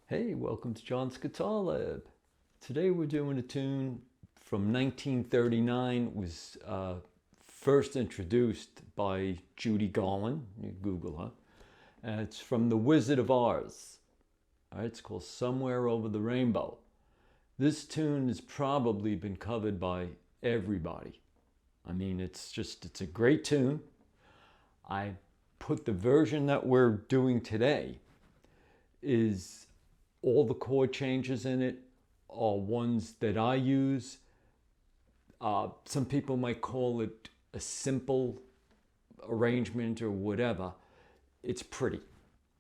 Hey, welcome to John's Guitar Lab. Today we're doing a tune from 1939. It was first introduced by Judy Garland. You Google her. It's from The Wizard of Oz. All right, it's called Somewhere Over the Rainbow. This tune has probably been covered by everybody. I mean, it's a great tune. I put the version that we're doing today is all the chord changes in it are ones that I use. Some people might call it a simple arrangement or whatever. It's pretty,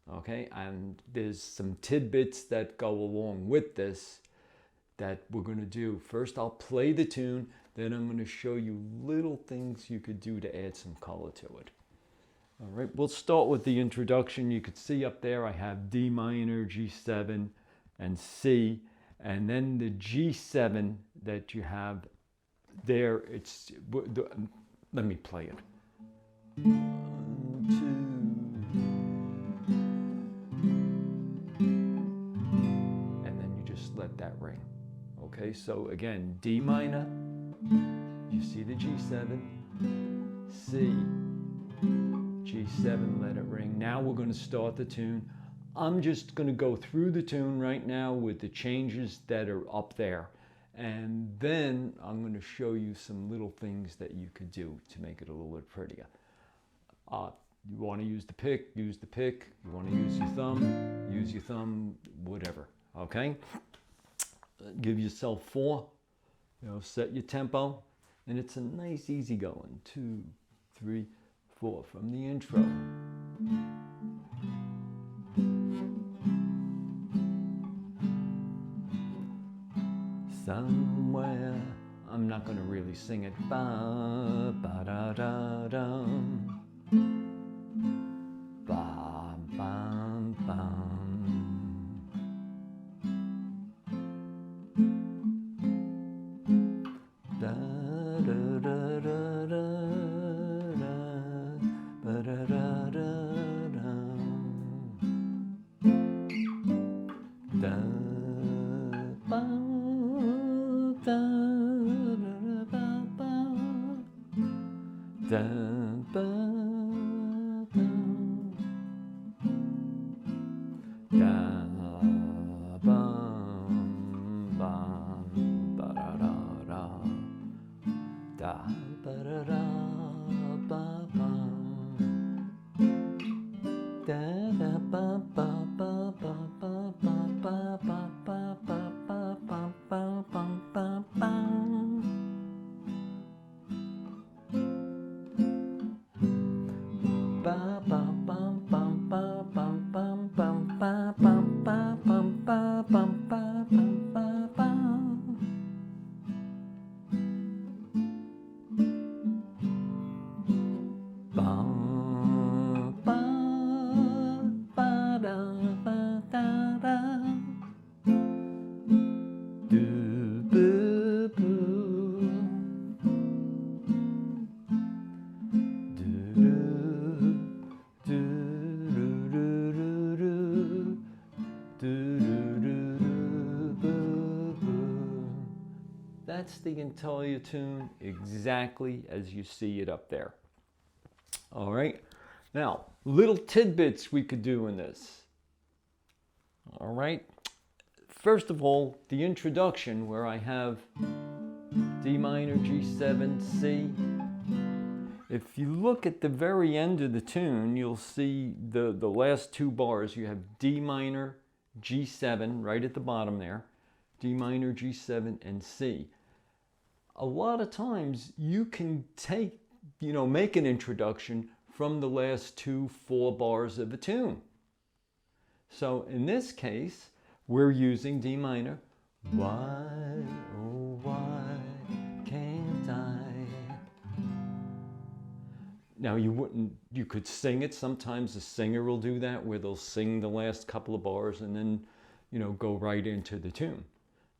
okay? And there's some tidbits that go along with this that we're going to do. First, I'll play the tune, then I'm going to show you little things you could do to add some color to it. All right, we'll start with the introduction. You could see up there I have D minor, G7, and C, and then the G7 that you have there, let me play it. 1, 2, and then you just let that ring. Okay, so again, D minor, you see the G7, C, G7, let it ring. Now we're going to start the tune. I'm just going to go through the tune right now with the changes that are up there. And then I'm going to show you some little things that you could do to make it a little bit prettier. You want to use the pick, use the pick. You want to use your thumb, whatever. Okay? Give yourself 4. Set your tempo. And it's a nice easy going. 2, 3, 4 from the intro. Somewhere, I'm not going to really sing it. Ba ba da da dum. Ba bam bam. Da da da da da. That's the entire tune exactly as you see it up there. All right. Now, little tidbits we could do in this. All right. First of all, the introduction where I have D minor, G7, C. If you look at the very end of the tune, you'll see the last 2 bars. You have D minor, G7 right at the bottom there. D minor, G7, and C. A lot of times you can make an introduction from the last 2 4 bars of a tune. So in this case, we're using D minor. Why, oh why can't I? Now you could sing it. Sometimes the singer will do that where they'll sing the last couple of bars and then, go right into the tune.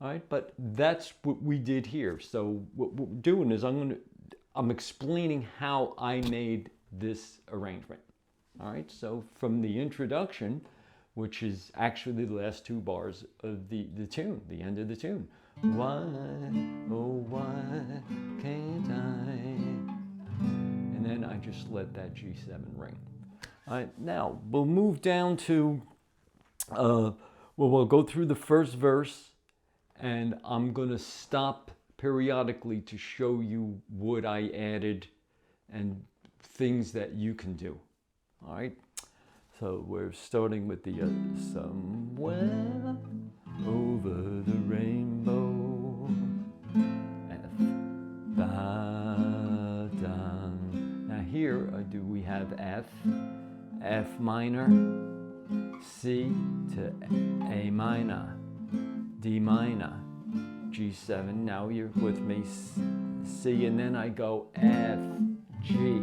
All right, but that's what we did here. So what we're doing is I'm explaining how I made this arrangement. All right, so from the introduction, which is actually the last two bars of the tune, the end of the tune. Why, oh why can't I? And then I just let that G7 ring. All right, now we'll move down to, we'll go through the first verse, and I'm gonna stop periodically to show you what I added and things that you can do. All right, so we're starting with the somewhere over the rainbow, F, ba, dun. Now here we have F, F minor, C to A minor, D minor, G7. Now you're with me, C, and then I go F, G.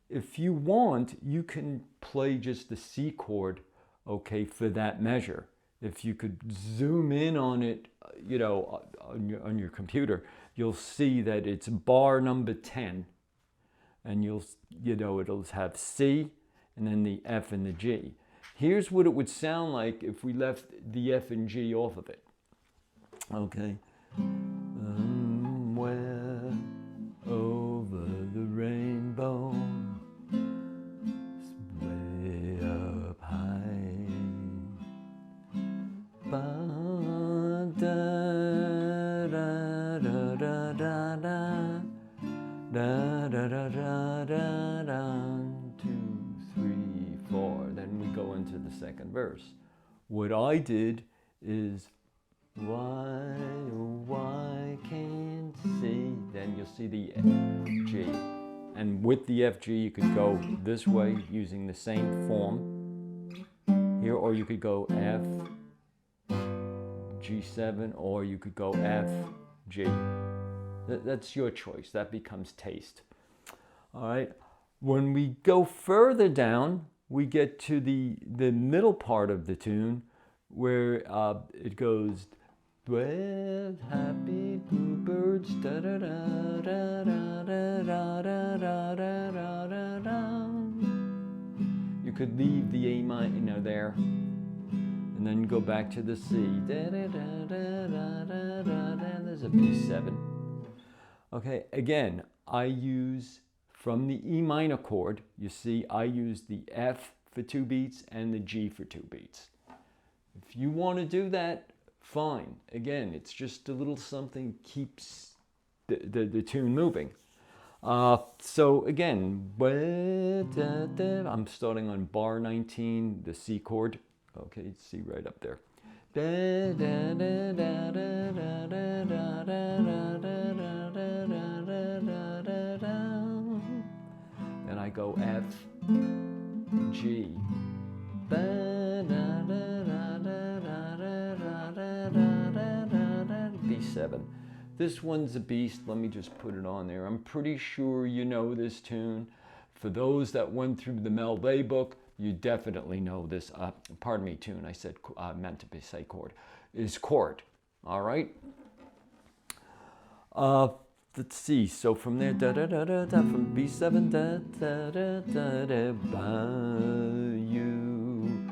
If you want, you can play just the C chord, okay, for that measure. If you could zoom in on it, you know, on your computer, you'll see that it's bar number 10, and it'll have C, and then the F and the G. Here's what it would sound like if we left the F and G off of it. Okay. Somewhere over the rainbow, way up high. Ba, da, da, da, da, da, da, da, da, da, da, da, 2, 3, 4. Then we go into the second verse. What I did is, why, oh, why can't see? Then you'll see the F, G. And with the F, G, you could go this way using the same form here, or you could go F, G7, or you could go F, G. That's your choice. That becomes taste. All right. When we go further down, we get to the middle part of the tune where it goes, well, happy bluebirds, da da da da da da da da da da da. You could leave the A minor there, and then go back to the C. Da da da da da da da. There's a B7. Okay, again, I use from the E minor chord. You see, I use the F for 2 beats and the G for 2 beats. If you want to do that, fine. Again, it's just a little something keeps the tune moving. So again, I'm starting on bar 19, the C chord. Okay, C right up there. Then I go F, G. B7. This one's a beast. Let me just put it on there. I'm pretty sure you know this tune. For those that went through the Mel Bay book, you definitely know this. Pardon me, tune. I said meant to say chord. Is Chord. All right. Let's see. So from there, da da da da da. From B7, da da da da da. You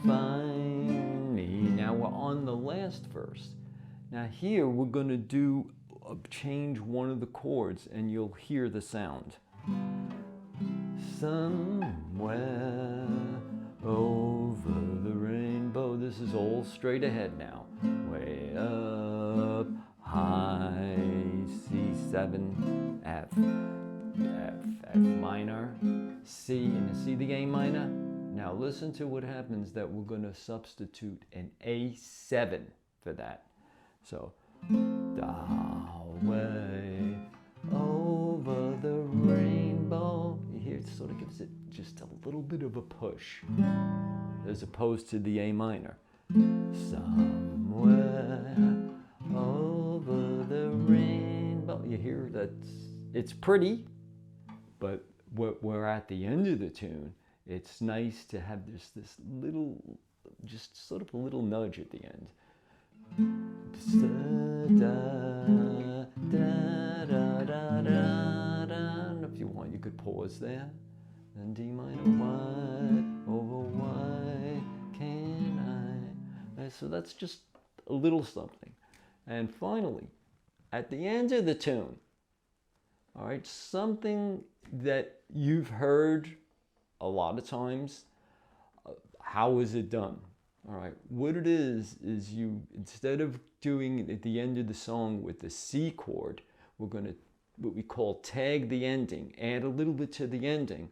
find me. Now we're on the last verse. Now here we're going to do change one of the chords, and you'll hear the sound. Somewhere over the rainbow. This is all straight ahead now. Way up high, C7, F, F minor, C, and you see the A minor? Now listen to what happens that we're going to substitute an A7 for that. So, way over the rainbow. You hear it sort of gives it just a little bit of a push as opposed to the A minor. Somewhere over the rainbow. You hear that it's pretty, but we're at the end of the tune. It's nice to have this little, just sort of a little nudge at the end. If you want, you could pause there. Then D minor, 1, oh, why can't I? And so that's just a little something. And finally, at the end of the tune, all right, something that you've heard a lot of times, how is it done? All right, what it is you, instead of doing it at the end of the song with the C chord, we're going to, what we call tag the ending, add a little bit to the ending,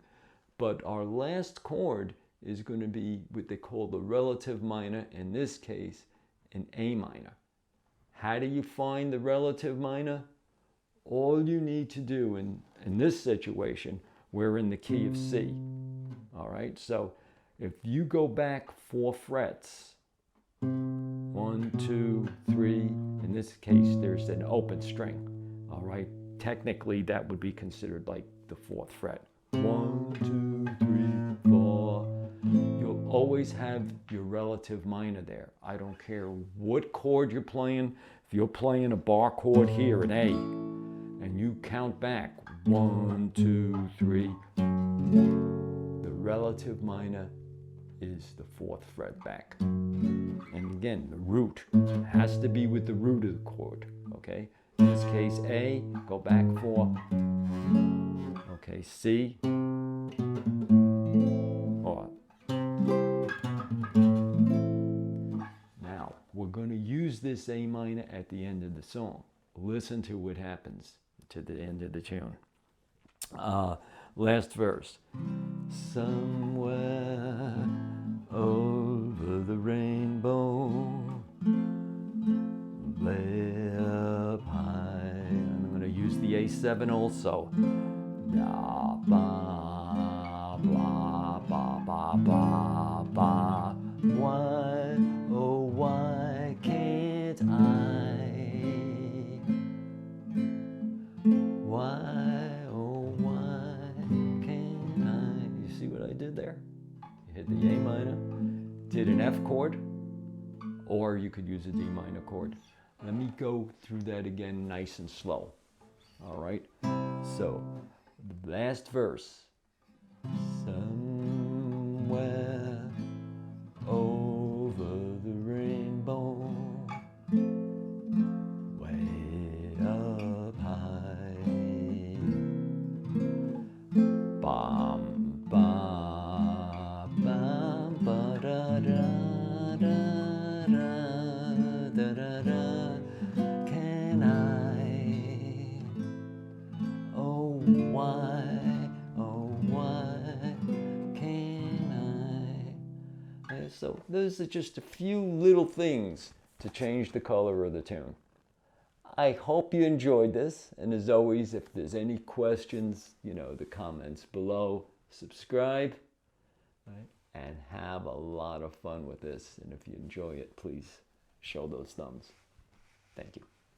but our last chord is going to be what they call the relative minor, in this case, an A minor. How do you find the relative minor? All you need to do in this situation, we're in the key of C. All right, so if you go back 4 frets, 1, 2, 3, in this case, there's an open string. All right, technically that would be considered like the 4th fret. 1, 2, 3, 4. You'll always have your relative minor there. I don't care what chord you're playing. If you're playing a bar chord here, an A, and you count back 1, 2, 3, the relative minor is the 4th fret back. And again, the root has to be with the root of the chord, okay? In this case, A, go back 4. Okay, C, or. Now, we're going to use this A minor at the end of the song. Listen to what happens to the end of the tune. Last verse. Somewhere over the rainbow, way up high. And I'm going to use the A7 also. Da, ba, blah, ba, ba, ba, ba. Why, oh, why can't I? Why, oh, why can't I? You see what I did there? You hit the A minor, did an F chord, or you could use a D minor chord. Let me go through that again nice and slow. All right? So, the last verse. Somewhere over the rainbow, way up high. Bam, ba, bam, ba, da, da, da, da, da, da. Can I? Oh, why? Oh, why can I? So those are just a few little things to change the color of the tune. I hope you enjoyed this, and as always, if there's any questions, the comments below. Subscribe, right? And have a lot of fun with this. And if you enjoy it, please show those thumbs. Thank you.